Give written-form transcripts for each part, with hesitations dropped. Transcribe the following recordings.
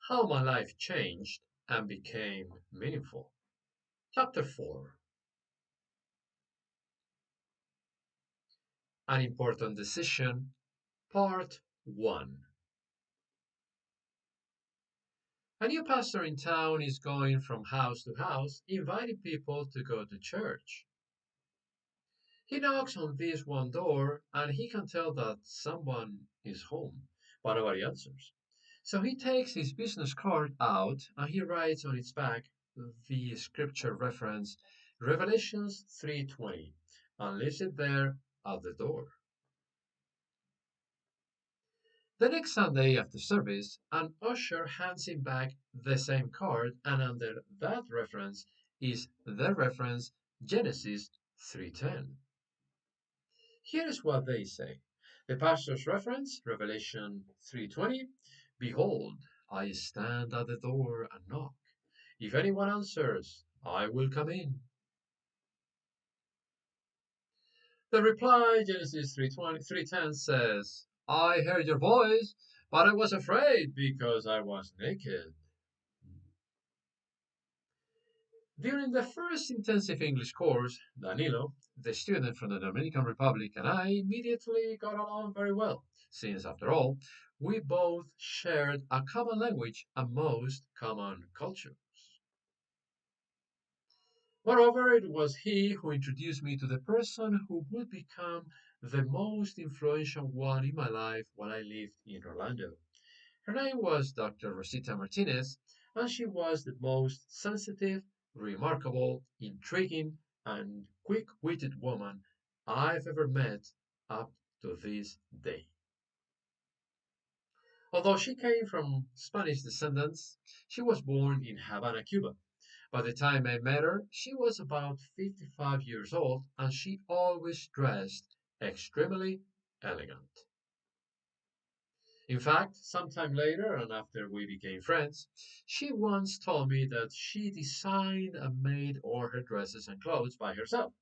How my life changed and became meaningful. Chapter 4. An important decision. Part 1. A new pastor in town is going from house to house, inviting people to go to church. He knocks on this one door and he can tell that someone is home, but nobody answers. So he takes his business card out and he writes on its back the scripture reference Revelations 3:20 and leaves it there at the door. The next Sunday after service, an usher hands him back the same card and under that reference is the reference Genesis 3:10. Here is what they say. The pastor's reference, Revelation 3:20, Behold, I stand at the door and knock. If anyone answers, I will come in. The reply, Genesis 3:20, 3:10 says, I heard your voice, but I was afraid because I was naked. During the first intensive English course, Danilo, the student from the Dominican Republic, and I immediately got along very well, since, after all, we both shared a common language and most common culture. Moreover, it was he who introduced me to the person who would become the most influential one in my life while I lived in Orlando. Her name was Dr. Rosita Martinez, and she was the most sensitive, remarkable, intriguing, and quick witted woman I've ever met up to this day. Although she came from Spanish descendants, she was born in Havana, Cuba. By the time I met her, she was about 55 years old and she always dressed extremely elegant. In fact, sometime later, and after we became friends, she once told me that she designed and made all her dresses and clothes by herself,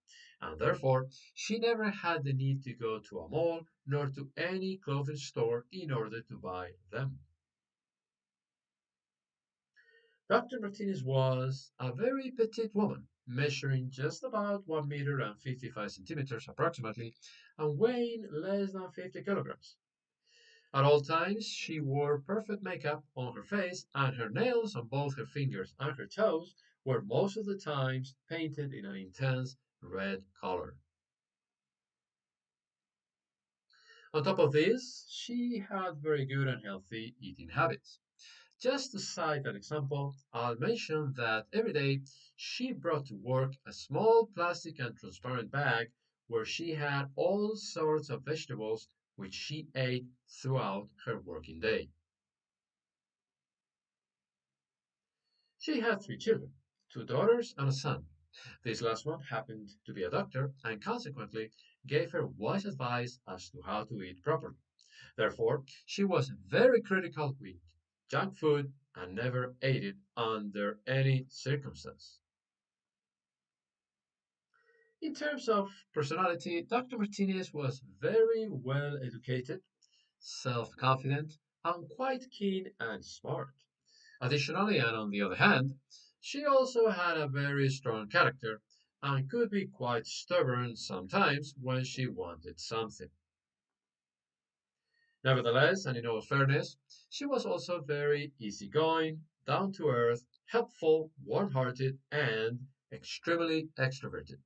and therefore she never had the need to go to a mall nor to any clothing store in order to buy them. Dr. Martinez was a very petite woman, measuring just about 1 meter and 55 centimeters approximately, and weighing less than 50 kilograms. At all times, she wore perfect makeup on her face, and her nails on both her fingers and her toes were most of the times painted in an intense red color. On top of this, she had very good and healthy eating habits. Just to cite an example, I'll mention that every day she brought to work a small plastic and transparent bag where she had all sorts of vegetables which she ate throughout her working day. She had three children, two daughters and a son. This last one happened to be a doctor and consequently gave her wise advice as to how to eat properly. Therefore, she was very critical with junk food and never ate it under any circumstance. In terms of personality, Dr. Martinez was very well educated, self confident, and quite keen and smart. Additionally, and on the other hand, she also had a very strong character and could be quite stubborn sometimes when she wanted something. Nevertheless, and in all fairness, she was also very easygoing, down to earth, helpful, warm hearted, and extremely extroverted.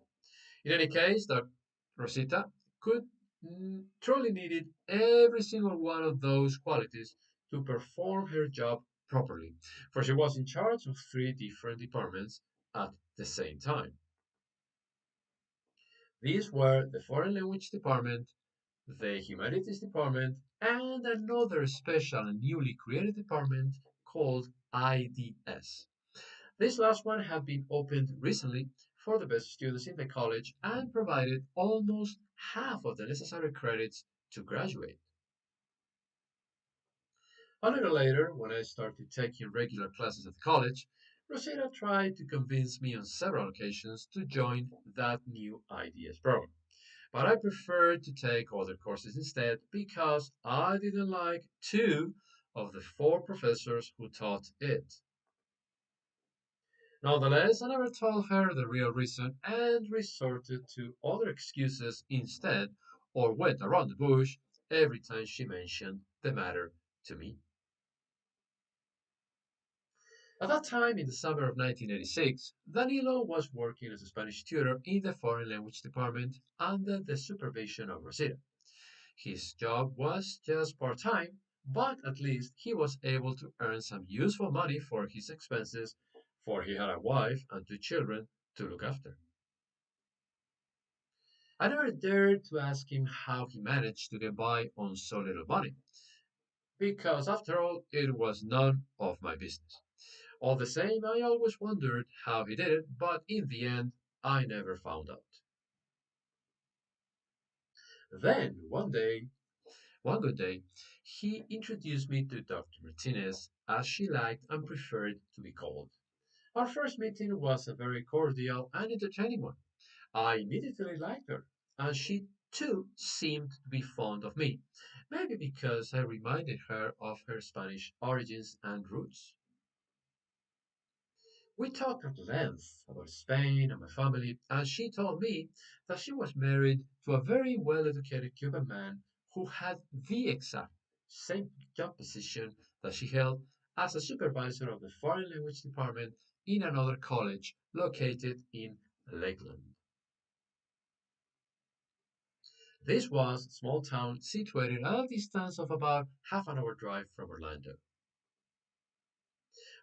In any case, Dr. Rosita could truly needed every single one of those qualities to perform her job properly, for she was in charge of three different departments at the same time. These were the foreign language department, the humanities department, and another special and newly created department called IDS. This last one had been opened recently for the best students in the college and provided almost half of the necessary credits to graduate. A little later, when I started taking regular classes at college, Rosetta tried to convince me on several occasions to join that new IDS program. But I preferred to take other courses instead because I didn't like two of the four professors who taught it. Nonetheless, I never told her the real reason and resorted to other excuses instead, or went around the bush every time she mentioned the matter to me. At that time, in the summer of 1986, Danilo was working as a Spanish tutor in the foreign language department under the supervision of Rosita. His job was just part time, but at least he was able to earn some useful money for his expenses, for he had a wife and two children to look after. I never dared to ask him how he managed to get by on so little money, because after all, it was none of my business. All the same, I always wondered how he did it, but in the end, I never found out. Then, one good day, he introduced me to Dr. Martinez, as she liked and preferred to be called. Our first meeting was a very cordial and entertaining one. I immediately liked her, and she too seemed to be fond of me, maybe because I reminded her of her Spanish origins and roots. We talked at length about Spain and my family, and she told me that she was married to a very well educated Cuban man who had the exact same job position that she held as a supervisor of the foreign language department in another college located in Lakeland. This was a small town situated at a distance of about half an hour drive from Orlando.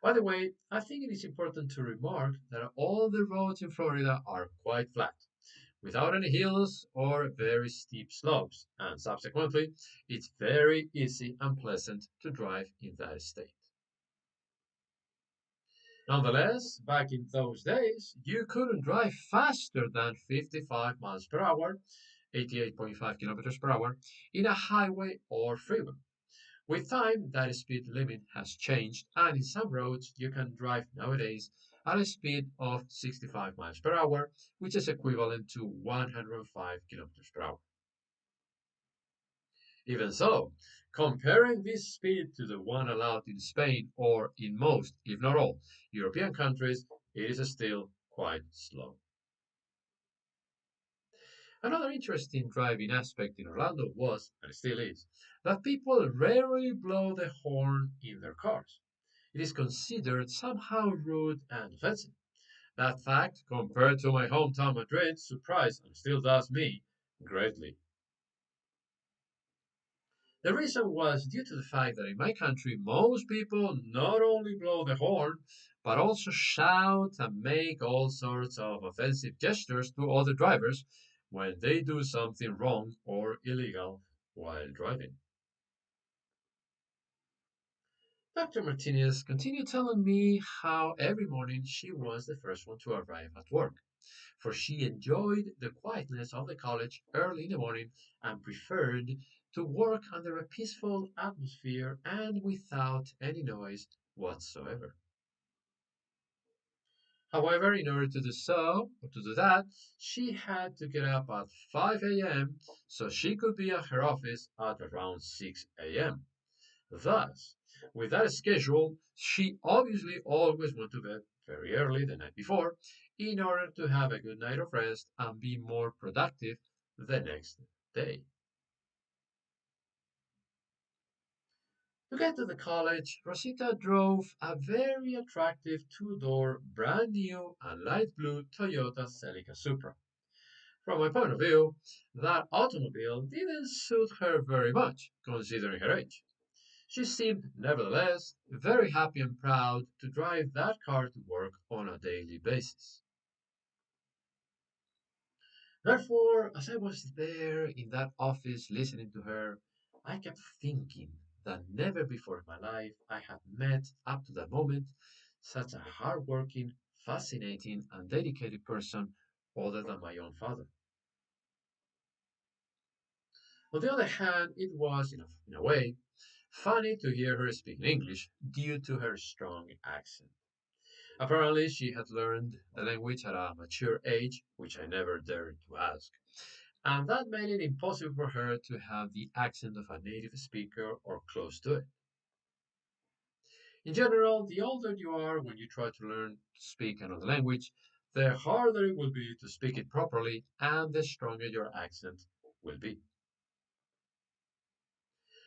By the way, I think it is important to remark that all the roads in Florida are quite flat, without any hills or very steep slopes, and subsequently, it's very easy and pleasant to drive in that state. Nonetheless, back in those days, you couldn't drive faster than 55 miles per hour, 88.5 kilometers per hour, in a highway or freeway. With time, that speed limit has changed, and in some roads, you can drive nowadays at a speed of 65 miles per hour, which is equivalent to 105 kilometers per hour. Even so, comparing this speed to the one allowed in Spain or in most, if not all, European countries, it is still quite slow. Another interesting driving aspect in Orlando was, and still is, that people rarely blow the horn in their cars. It is considered somehow rude and offensive. That fact, compared to my hometown Madrid, surprised and still does me greatly. The reason was due to the fact that in my country, most people not only blow the horn, but also shout and make all sorts of offensive gestures to other drivers when they do something wrong or illegal while driving. Dr. Martinez continued telling me how every morning she was the first one to arrive at work, for she enjoyed the quietness of the college early in the morning and preferred to work under a peaceful atmosphere and without any noise whatsoever. However, in order to do so, or to do that, she had to get up at 5 a.m. so she could be at her office at around 6 a.m. Thus, with that schedule, she obviously always went to bed very early the night before in order to have a good night of rest and be more productive the next day. To get to the college, Rosita drove a very attractive two-door, brand new and light blue Toyota Celica Supra. From my point of view, that automobile didn't suit her very much, considering her age. She seemed, nevertheless, very happy and proud to drive that car to work on a daily basis. Therefore, as I was there in that office listening to her, I kept thinking that never before in my life I had met, up to that moment, such a hardworking, fascinating, and dedicated person other than my own father. On the other hand, it was, in a way, funny to hear her speak in English due to her strong accent. Apparently, she had learned the language at a mature age, which I never dared to ask, and that made it impossible for her to have the accent of a native speaker or close to it. In general, the older you are when you try to learn to speak another language, the harder it will be to speak it properly and the stronger your accent will be.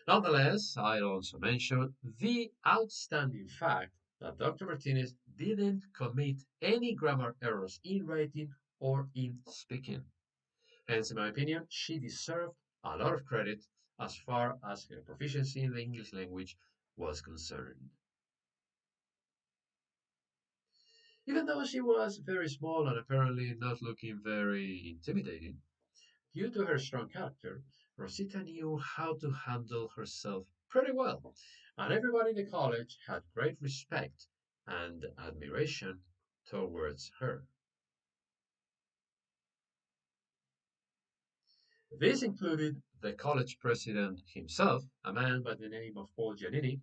Nonetheless, I'll also mention the outstanding fact that Dr. Martinez didn't commit any grammar errors in writing or in speaking. Hence, in my opinion, she deserved a lot of credit as far as her proficiency in the English language was concerned. Even though she was very small and apparently not looking very intimidating, due to her strong character, Rosita knew how to handle herself pretty well, and everybody in the college had great respect and admiration towards her. This included the college president himself, a man by the name of Paul Giannini,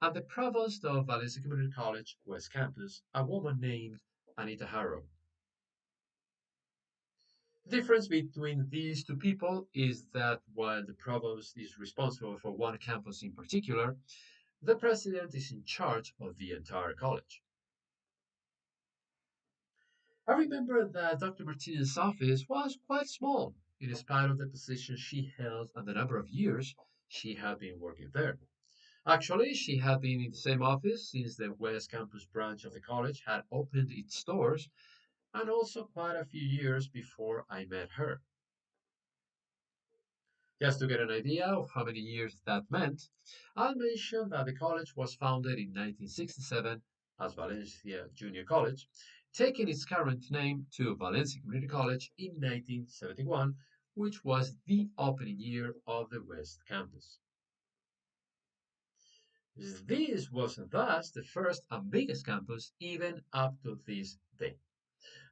and the provost of Valencia Community College West Campus, a woman named Anita Harrow. The difference between these two people is that while the provost is responsible for one campus in particular, the president is in charge of the entire college. I remember that Dr. Martinez's office was quite small, in spite of the position she held and the number of years she had been working there. Actually, she had been in the same office since the West Campus branch of the college had opened its doors, and also quite a few years before I met her. Just to get an idea of how many years that meant, I'll mention that the college was founded in 1967 as Valencia Junior College, taking its current name to Valencia Community College in 1971, which was the opening year of the West Campus. This was thus the first and biggest campus even up to this day.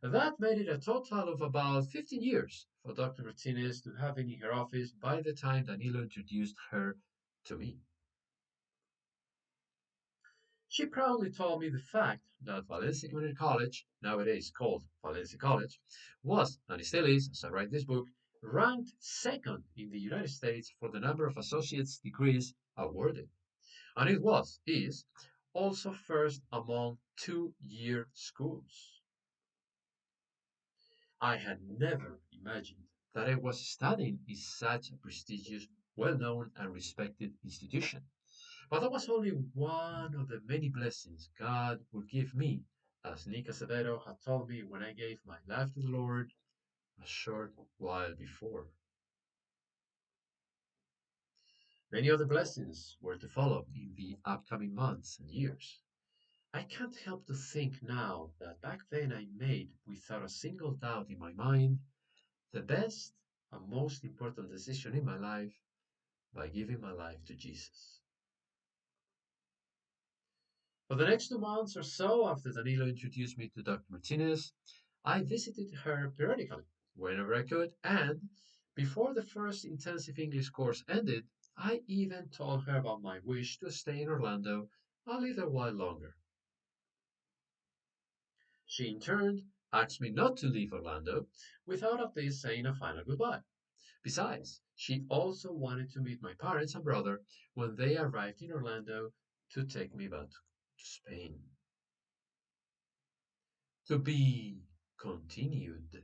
That made it a total of about 15 years for Dr. Martinez to have been in her office by the time Danilo introduced her to me. She proudly told me the fact that Valencia Community College, nowadays called Valencia College, was, and still is, as I write this book, ranked second in the United States for the number of associate's degrees awarded. And is, also first among 2-year schools. I had never imagined that I was studying in such a prestigious, well known, and respected institution. But that was only one of the many blessings God would give me, as Nick Acevedo had told me when I gave my life to the Lord a short while before. Many other blessings were to follow in the upcoming months and years. I can't help to think now that back then I made, without a single doubt in my mind, the best and most important decision in my life by giving my life to Jesus. For the next 2 months or so after Danilo introduced me to Dr. Martinez, I visited her periodically, whenever I could, and before the first intensive English course ended, I even told her about my wish to stay in Orlando a little while longer. She in turn asked me not to leave Orlando without at least saying a final goodbye. Besides, she also wanted to meet my parents and brother when they arrived in Orlando to take me back to Spain. To be continued.